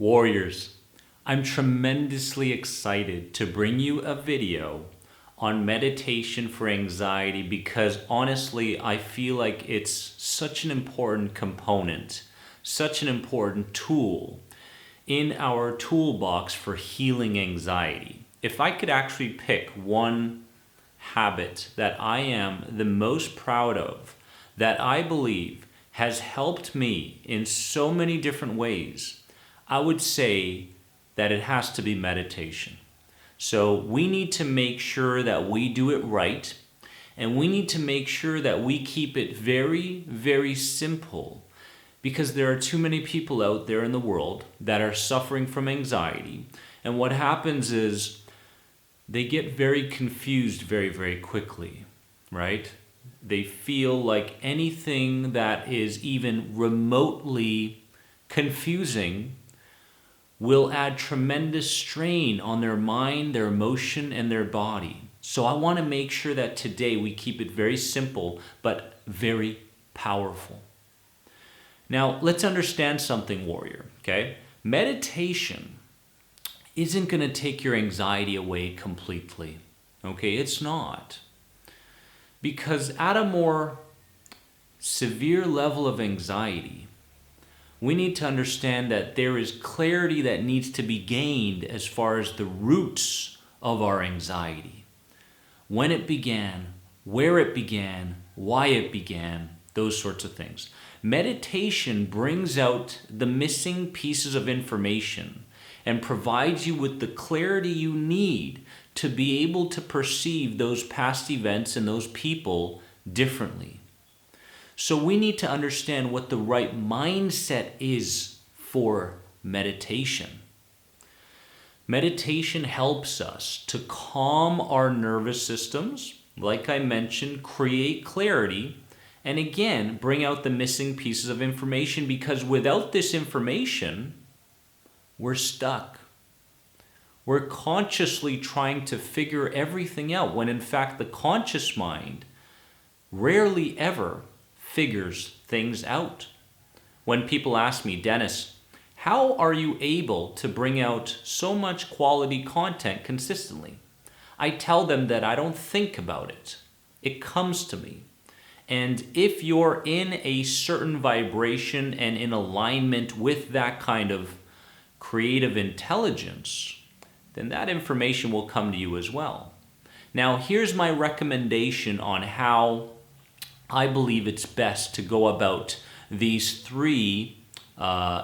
Warriors, I'm tremendously excited to bring you a video on meditation for anxiety because honestly, I feel like it's such an important component, such an important tool in our toolbox for healing anxiety. If I could actually pick one habit that I am the most proud of, that I believe has helped me in so many different ways, I would say that it has to be meditation. So we need to make sure that we do it right, and we need to make sure that we keep it very, very simple, because there are too many people out there in the world that are suffering from anxiety. And what happens is they get very confused very, very quickly, right? They feel like anything that is even remotely confusing will add tremendous strain on their mind, their emotion, and their body. So I want to make sure that today we keep it very simple, but very powerful. Now, let's understand something, warrior, okay? Meditation isn't going to take your anxiety away completely, okay? It's not. Because at a more severe level of anxiety, we need to understand that there is clarity that needs to be gained as far as the roots of our anxiety. When it began, where it began, why it began, those sorts of things. Meditation brings out the missing pieces of information and provides you with the clarity you need to be able to perceive those past events and those people differently. So we need to understand what the right mindset is for meditation. Meditation helps us to calm our nervous systems, like I mentioned, create clarity, and again, bring out the missing pieces of information, because without this information, we're stuck. We're consciously trying to figure everything out when in fact the conscious mind rarely ever figures things out. When people ask me, Dennis, how are you able to bring out so much quality content consistently? I tell them that I don't think about it. It comes to me. And if you're in a certain vibration and in alignment with that kind of creative intelligence, then that information will come to you as well. Now, here's my recommendation on how I believe it's best to go about these three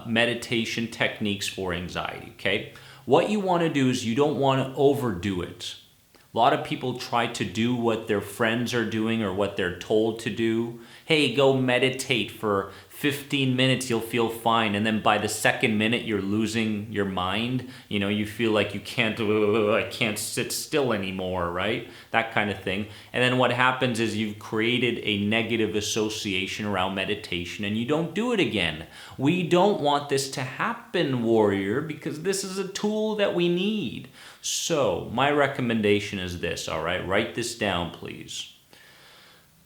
meditation techniques for anxiety, okay? What you want to do is you don't want to overdo it. A lot of people try to do what their friends are doing or what they're told to do. Hey, go meditate for 15 minutes, you'll feel fine. And then by the second minute, you're losing your mind. You know, you feel like you can't, I can't sit still anymore, right? That kind of thing. And then what happens is you've created a negative association around meditation and you don't do it again. We don't want this to happen, warrior, because this is a tool that we need. So my recommendation is this, all right? Write this down, please.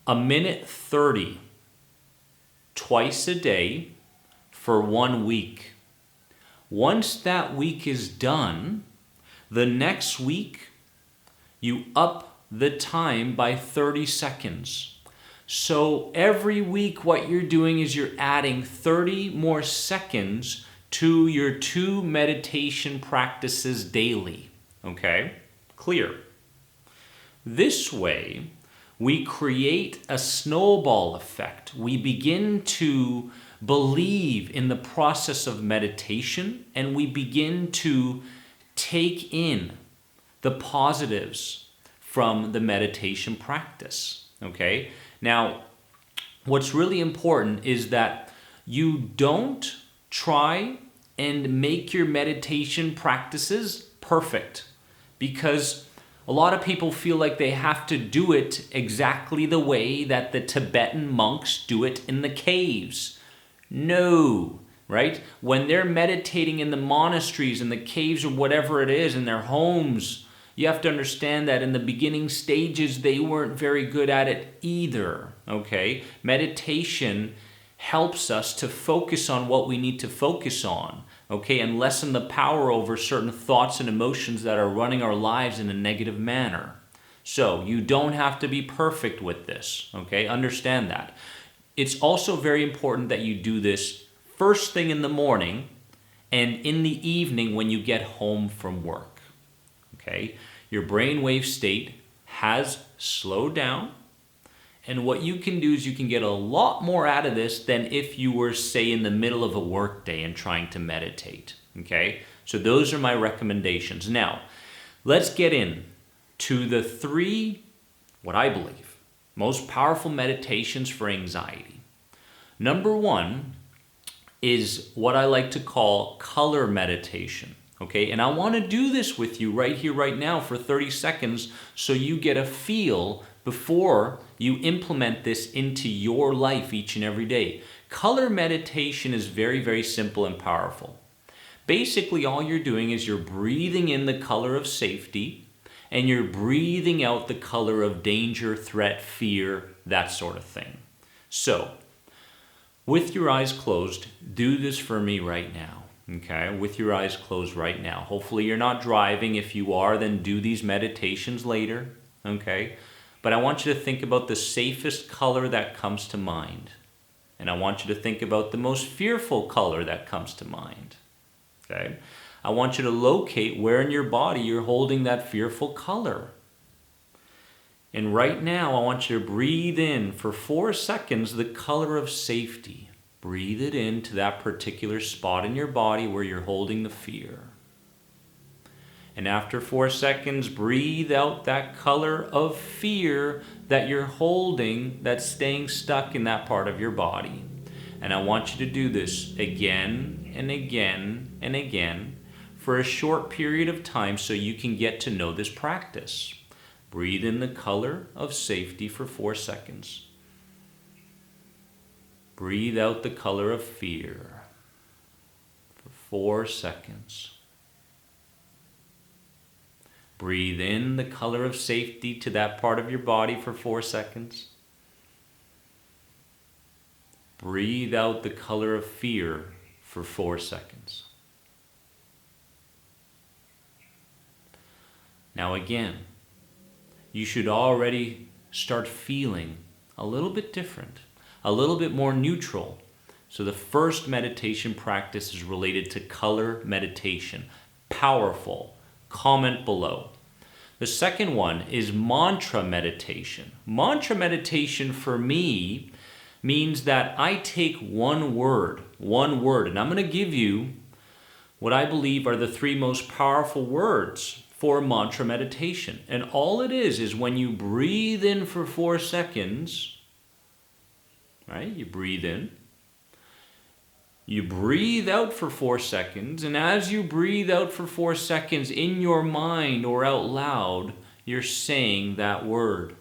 1:30 minutes twice a day for 1 week. Once that week is done, the next week you up the time by 30 seconds. So every week what you're doing is you're adding 30 more seconds to your 2 meditation practices daily. Okay? Clear. This way, we create a snowball effect. We begin to believe in the process of meditation, and we begin to take in the positives from the meditation practice. Okay? Now, what's really important is that you don't try and make your meditation practices perfect, because a lot of people feel like they have to do it exactly the way that the Tibetan monks do it in the caves. No, right? When they're meditating in the monasteries, in the caves, or whatever it is, in their homes, you have to understand that in the beginning stages, they weren't very good at it either, okay? Meditation helps us to focus on what we need to focus on. okay, and lessen the power over certain thoughts and emotions that are running our lives in a negative manner. So you don't have to be perfect with this, okay? Understand that. It's also very important that you do this first thing in the morning and in the evening when you get home from work, okay? Your brainwave state has slowed down, and what you can do is you can get a lot more out of this than if you were, say, in the middle of a work day and trying to meditate, okay? So those are my recommendations. Now, let's get in to the 3, what I believe, most powerful meditations for anxiety. Number 1 is what I like to call color meditation, okay? And I want to do this with you right here, right now for 30 seconds so you get a feel before you implement this into your life each and every day. Color meditation is very, very simple and powerful. Basically, all you're doing is you're breathing in the color of safety and you're breathing out the color of danger, threat, fear, that sort of thing. So, with your eyes closed, do this for me right now, okay? With your eyes closed right now. Hopefully you're not driving. If you are, then do these meditations later, okay? But I want you to think about the safest color that comes to mind. And I want you to think about the most fearful color that comes to mind, okay? I want you to locate where in your body you're holding that fearful color. And right now, I want you to breathe in for 4 seconds the color of safety. Breathe it into that particular spot in your body where you're holding the fear. And after 4 seconds, breathe out that color of fear that you're holding, that's staying stuck in that part of your body. And I want you to do this again and again and again for a short period of time so you can get to know this practice. Breathe in the color of safety for 4 seconds. Breathe out the color of fear for 4 seconds. Breathe in the color of safety to that part of your body for 4 seconds. Breathe out the color of fear for 4 seconds. Now again, you should already start feeling a little bit different, a little bit more neutral. So the first meditation practice is related to color meditation. Powerful. Comment below. The second one is mantra meditation. Mantra meditation for me means that I take one word, and I'm going to give you what I believe are the 3 most powerful words for mantra meditation. And all it is when you breathe in for 4 seconds, right? You breathe in. You breathe out for 4 seconds, and as you breathe out for 4 seconds in your mind or out loud, you're saying that word.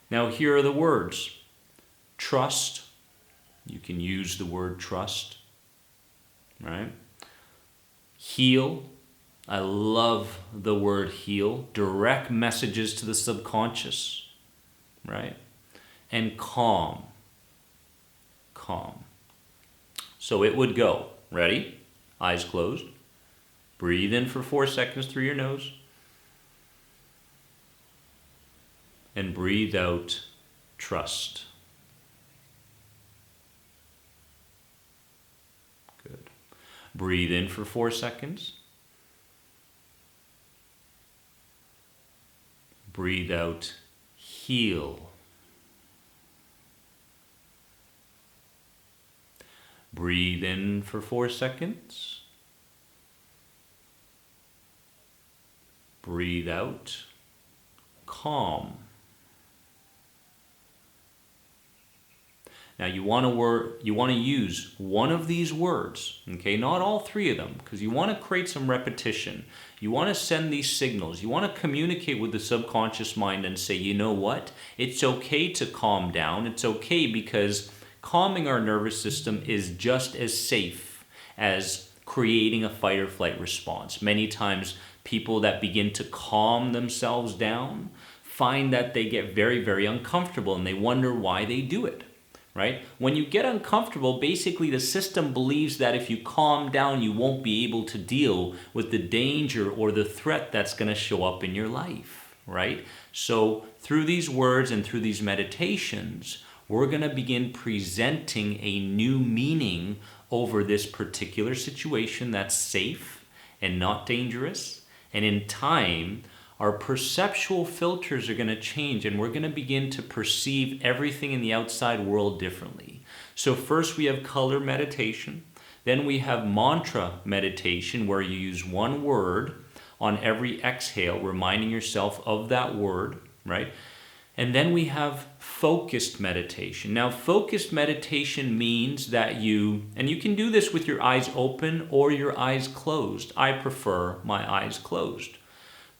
Now here are the words. Trust. You can use the word trust, right? Heal. I love the word heal. Direct messages to the subconscious, right? And calm. Calm. So it would go. Ready? Eyes closed. Breathe in for 4 seconds through your nose. And breathe out trust. Good. Breathe in for 4 seconds. Breathe out heal. Breathe in for 4 seconds. Breathe out calm. Now you want to use one of these words, okay? Not all 3 of them, because you want to create some repetition. You want to send these signals. You want to communicate with the subconscious mind and say, you know what? It's okay to calm down. It's okay because calming our nervous system is just as safe as creating a fight or flight response. Many times people that begin to calm themselves down find that they get very, very uncomfortable and they wonder why they do it. right? When you get uncomfortable, basically the system believes that if you calm down, you won't be able to deal with the danger or the threat that's going to show up in your life, right? So through these words and through these meditations, we're going to begin presenting a new meaning over this particular situation that's safe and not dangerous. And in time, our perceptual filters are going to change, and we're going to begin to perceive everything in the outside world differently. So first we have color meditation. Then we have mantra meditation, where you use one word on every exhale, reminding yourself of that word, right? And then we have focused meditation. Now, focused meditation means that and you can do this with your eyes open or your eyes closed. I prefer my eyes closed.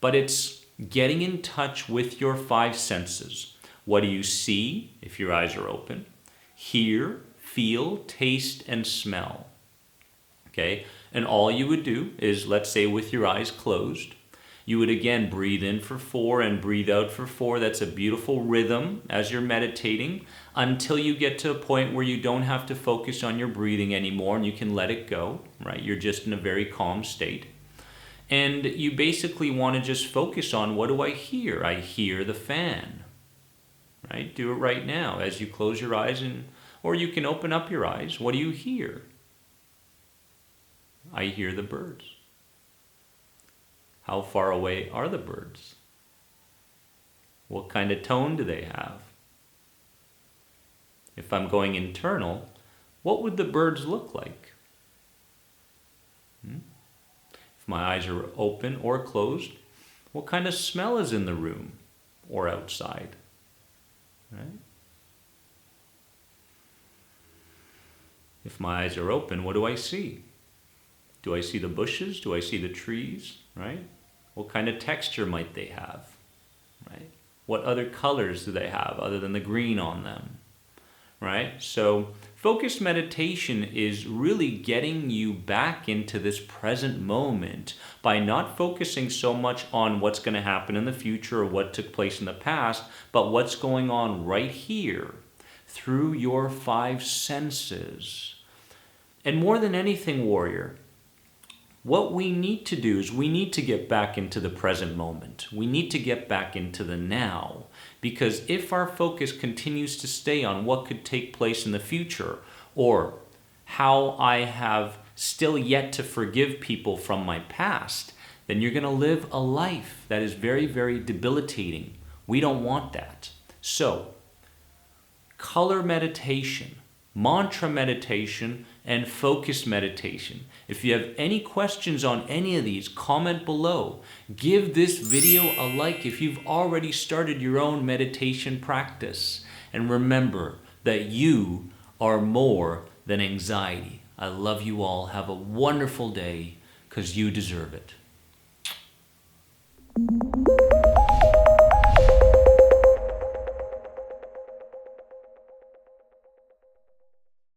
But it's getting in touch with your five senses. What do you see if your eyes are open? Hear, feel, taste, and smell. Okay? And all you would do is, let's say with your eyes closed, you would again breathe in for 4 and breathe out for 4. That's a beautiful rhythm as you're meditating, until you get to a point where you don't have to focus on your breathing anymore and you can let it go, right? You're just in a very calm state. And you basically want to just focus on, what do I hear? I hear the fan, right? Do it right now as you close your eyes, or you can open up your eyes. What do you hear? I hear the birds. How far away are the birds? What kind of tone do they have? If I'm going internal, what would the birds look like? If my eyes are open or closed, what kind of smell is in the room or outside? Right? If my eyes are open, what do I see? Do I see the bushes? Do I see the trees? Right? What kind of texture might they have? Right? What other colors do they have other than the green on them? Right? So focused meditation is really getting you back into this present moment by not focusing so much on what's going to happen in the future or what took place in the past, but what's going on right here through your five senses. And more than anything, warrior, what we need to do is we need to get back into the present moment. We need to get back into the now. Because if our focus continues to stay on what could take place in the future, or how I have still yet to forgive people from my past, then you're going to live a life that is very, very debilitating. We don't want that. So, color meditation, mantra meditation, and focus meditation. If you have any questions on any of these, comment below. Give this video a like if you've already started your own meditation practice. And remember that you are more than anxiety. I love you all. Have a wonderful day, because you deserve it.